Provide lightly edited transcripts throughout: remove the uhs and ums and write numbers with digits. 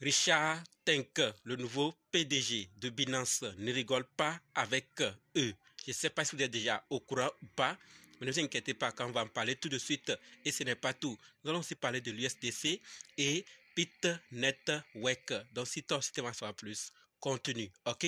Richard Tenk, le nouveau PDG de Binance, ne rigole pas avec eux. Je ne sais pas si vous êtes déjà au courant ou pas, mais ne vous inquiétez pas, quand on va en parler tout de suite. Et ce n'est pas tout. Nous allons aussi parler de l'USDC et BitNetWek. Donc si ton système en savoir plus, continue, ok?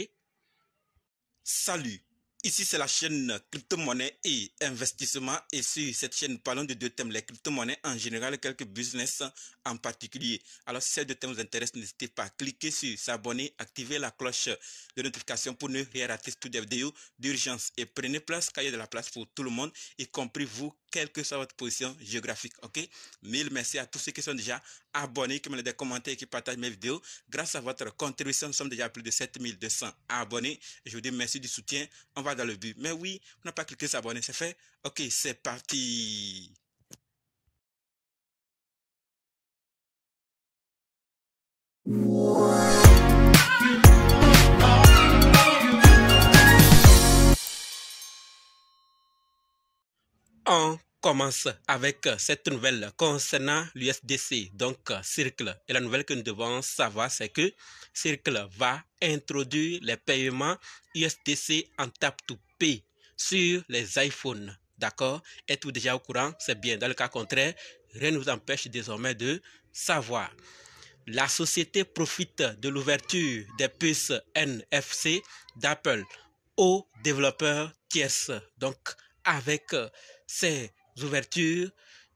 Salut, ici c'est la chaîne crypto-monnaie et investissement et sur cette chaîne parlons de deux thèmes, les crypto-monnaies en général et quelques business en particulier. Alors si ces deux thèmes vous intéressent, n'hésitez pas à cliquer sur s'abonner, activer la cloche de notification pour ne rien rater toutes les vidéos d'urgence et prenez place car il y a de la place pour tout le monde, y compris vous, quelle que soit votre position géographique, ok? Mille merci à tous ceux qui sont déjà abonnés, qui me laissent des commentaires et qui partagent mes vidéos. Grâce à votre contribution, nous sommes déjà à plus de 7200 abonnés. Je vous dis merci du soutien. On va dans le but. Mais oui, on n'a pas cliqué sur s'abonner, c'est fait. Ok, c'est parti. On commence avec cette nouvelle concernant l'USDC, donc Circle. Et la nouvelle que nous devons savoir, c'est que Circle va introduire les paiements USDC en tap-to-pay sur les iPhones. D'accord? Êtes-vous déjà au courant? C'est bien. Dans le cas contraire, rien ne vous empêche désormais de savoir. La société profite de l'ouverture des puces NFC d'Apple aux développeurs tierces. Donc, avec ces ouvertures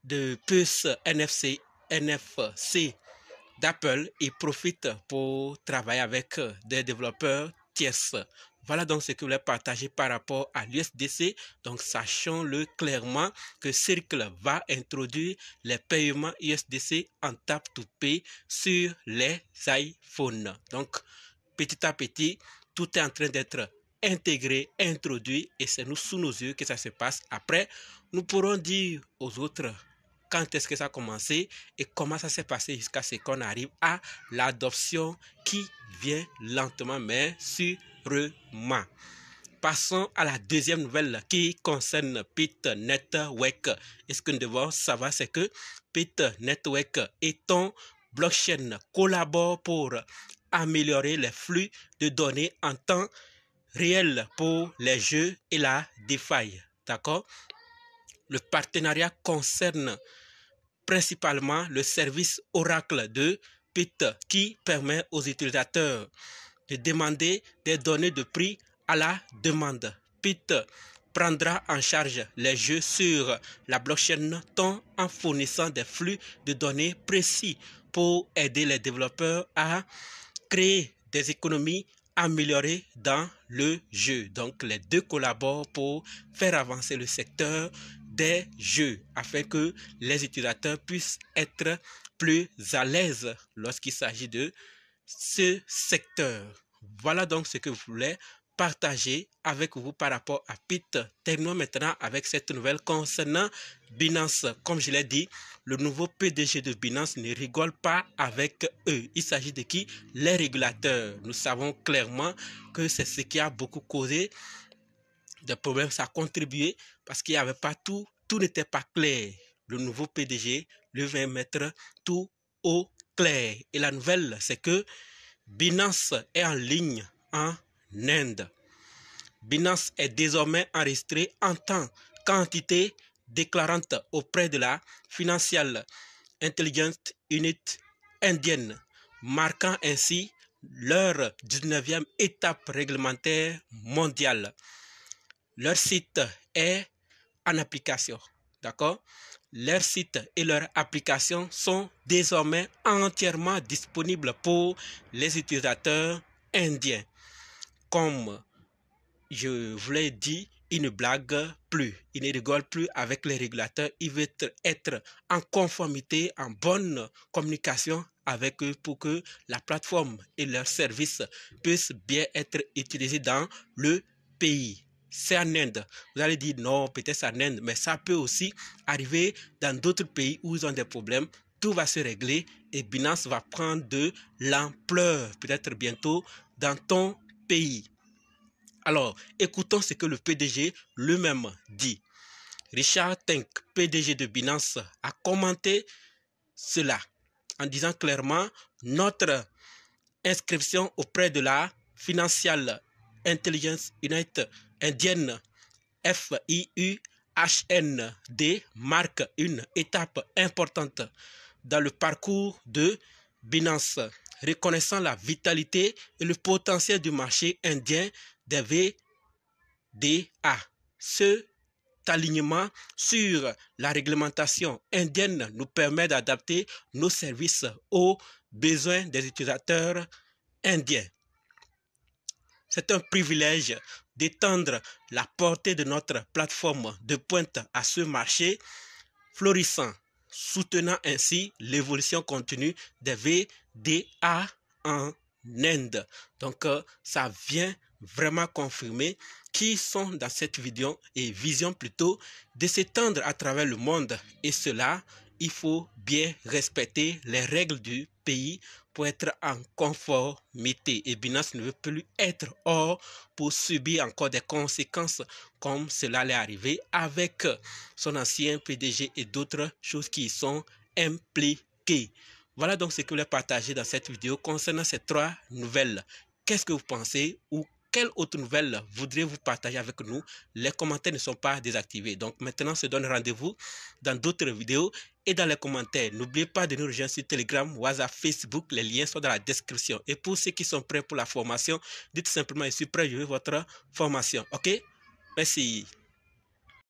de puces NFC d'Apple, ils profitent pour travailler avec des développeurs tierces. Voilà donc ce que je voulais partager par rapport à l'USDC. Donc, sachons-le clairement que Circle va introduire les paiements USDC en tap-to-pay sur les iPhones. Donc, petit à petit, tout est en train d'être intégré, introduit, et c'est nous sous nos yeux que ça se passe. Après, nous pourrons dire aux autres quand est-ce que ça a commencé et comment ça s'est passé jusqu'à ce qu'on arrive à l'adoption qui vient lentement mais sûrement. Passons à la deuxième nouvelle qui concerne BitNetWek. Et ce que nous devons savoir, c'est que BitNetWek et ton blockchain collaborent pour améliorer les flux de données en temps réel pour les jeux et la DeFi. D'accord? Le partenariat concerne principalement le service Oracle de Bit qui permet aux utilisateurs de demander des données de prix à la demande. Bit prendra en charge les jeux sur la blockchain tant en fournissant des flux de données précis pour aider les développeurs à créer des économies améliorées dans le jeu. Donc les deux collaborent pour faire avancer le secteur des jeux afin que les utilisateurs puissent être plus à l'aise lorsqu'il s'agit de ce secteur. Voilà donc ce que je voulais partager avec vous par rapport à Bit. Terminons maintenant avec cette nouvelle concernant Binance. Comme je l'ai dit, le nouveau PDG de Binance ne rigole pas avec eux. Il s'agit de qui? Les régulateurs. Nous savons clairement que c'est ce qui a beaucoup causé des problèmes. Ça a contribué parce qu'il n'y avait pas tout n'était pas clair. Le nouveau PDG lui va mettre tout au clair. Et la nouvelle, c'est que Binance est en ligne en Inde. Binance est désormais enregistré en tant qu'entité déclarante auprès de la Financial Intelligence Unit indienne, marquant ainsi leur 19e étape réglementaire mondiale. Leur site est en application, d'accord? Leur site et leur application sont désormais entièrement disponibles pour les utilisateurs indiens. Comme je vous l'ai dit, il ne blague plus, il ne rigole plus avec les régulateurs, il veut être en conformité, en bonne communication avec eux pour que la plateforme et leurs services puissent bien être utilisés dans le pays. C'est en Inde. Vous allez dire non, peut-être c'est en Inde, mais ça peut aussi arriver dans d'autres pays où ils ont des problèmes. Tout va se régler et Binance va prendre de l'ampleur, peut-être bientôt, dans ton pays. Alors, écoutons ce que le PDG lui-même dit. Richard Tenk, PDG de Binance, a commenté cela en disant clairement notre inscription auprès de la Financial Intelligence Unit indienne FIUHND marque une étape importante dans le parcours de Binance, reconnaissant la vitalité et le potentiel du marché indien des VDA. Cet alignement sur la réglementation indienne nous permet d'adapter nos services aux besoins des utilisateurs indiens. C'est un privilège d'étendre la portée de notre plateforme de pointe à ce marché florissant, soutenant ainsi l'évolution continue des VDA en Inde. Donc, ça vient vraiment confirmer qui sont dans cette vision plutôt de s'étendre à travers le monde. Et cela, il faut bien respecter les règles du pays pour être en conformité. Et Binance ne veut plus être hors pour subir encore des conséquences comme cela allait arriver avec son ancien PDG et d'autres choses qui y sont impliquées. Voilà donc ce que je voulais partager dans cette vidéo concernant ces 3 nouvelles. Qu'est-ce que vous pensez ou quelle autre nouvelle voudriez-vous partager avec nous? Les commentaires ne sont pas désactivés. Donc maintenant, on se donne rendez-vous dans d'autres vidéos et dans les commentaires. N'oubliez pas de nous rejoindre sur Telegram, WhatsApp, Facebook. Les liens sont dans la description. Et pour ceux qui sont prêts pour la formation, dites simplement, je suis prêt, je veux votre formation. OK? Merci.